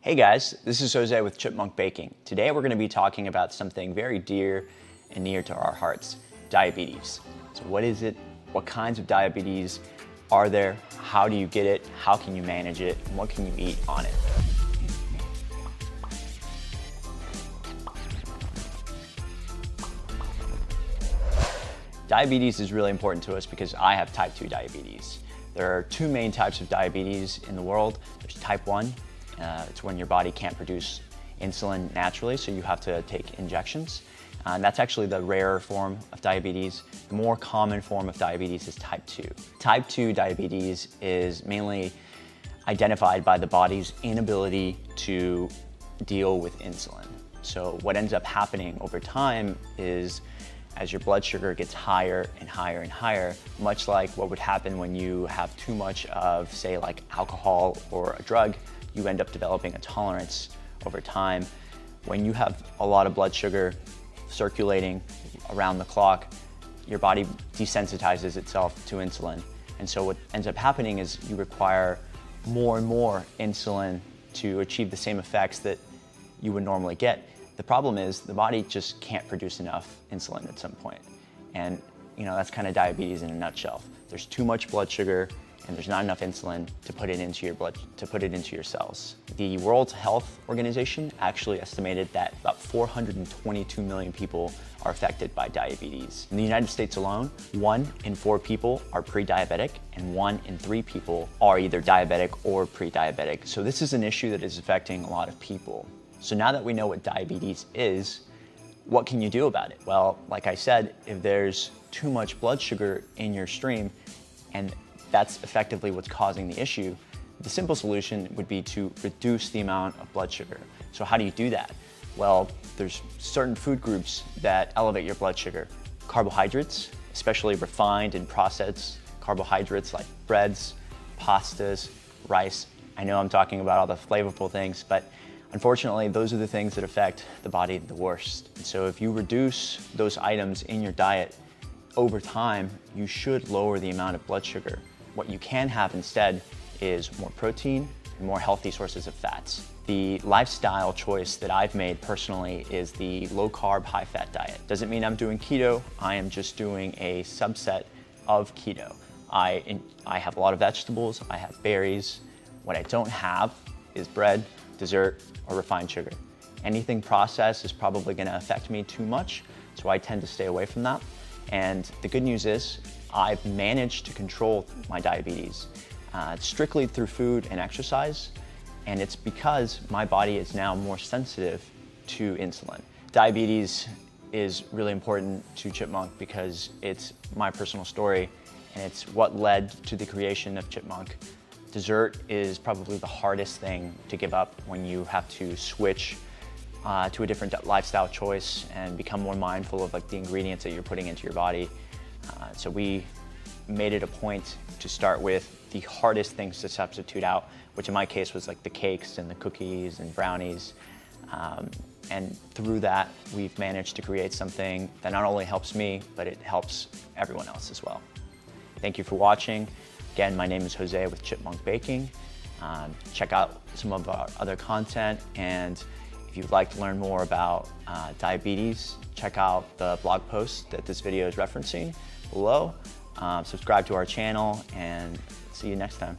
Hey guys, this is Jose with Chipmunk Baking. Today we're going to be talking about something very dear and near to our hearts, diabetes. So what is it? What kinds of diabetes are there? How do you get it? How can you manage it? And what can you eat on it? Diabetes is really important to us because I have type 2 diabetes. There are two main types of diabetes in the world. There's type 1. It's when your body can't produce insulin naturally, so you have to take injections. And that's actually the rarer form of diabetes. The more common form of diabetes is type 2. Type 2 diabetes is mainly identified by the body's inability to deal with insulin. So what ends up happening over time is as your blood sugar gets higher and higher and higher, much like what would happen when you have too much of, say, like alcohol or a drug, you end up developing a tolerance over time. When you have a lot of blood sugar circulating around the clock, your body desensitizes itself to insulin. And so what ends up happening is you require more and more insulin to achieve the same effects that you would normally get. The problem is the body just can't produce enough insulin at some point. And that's kind of diabetes in a nutshell. There's too much blood sugar and there's not enough insulin to put it into your blood, to put it into your cells. The World Health Organization actually estimated that about 422 million people are affected by diabetes. In the United States alone, 1 in 4 people are pre-diabetic and 1 in 3 people are either diabetic or pre-diabetic. So this is an issue that is affecting a lot of people. So now that we know what diabetes is, what can you do about it? Well, like I said, if there's too much blood sugar in your stream and that's effectively what's causing the issue, the simple solution would be to reduce the amount of blood sugar. So how do you do that? Well, there's certain food groups that elevate your blood sugar. Carbohydrates, especially refined and processed carbohydrates like breads, pastas, rice. I know I'm talking about all the flavorful things, but unfortunately, those are the things that affect the body the worst. And so if you reduce those items in your diet over time, you should lower the amount of blood sugar. What you can have instead is more protein and more healthy sources of fats. The lifestyle choice that I've made personally is the low carb, high fat diet. Doesn't mean I'm doing keto, I am just doing a subset of keto. I have a lot of vegetables, I have berries. What I don't have is bread, dessert, or refined sugar. Anything processed is probably gonna affect me too much, so I tend to stay away from that. And the good news is, I've managed to control my diabetes strictly through food and exercise, and it's because my body is now more sensitive to insulin. Diabetes is really important to Chipmunk because it's my personal story and it's what led to the creation of Chipmunk. Dessert is probably the hardest thing to give up when you have to switch to a different lifestyle choice and become more mindful of the ingredients that you're putting into your body. So we made it a point to start with the hardest things to substitute out, which in my case was like the cakes and the cookies and brownies. And through that, we've managed to create something that not only helps me, but it helps everyone else as well. Thank you for watching. Again, my name is Jose with Chipmunk Baking. Check out some of our other content, and if you'd like to learn more about diabetes, check out the blog post that this video is referencing below. Subscribe to our channel, and see you next time.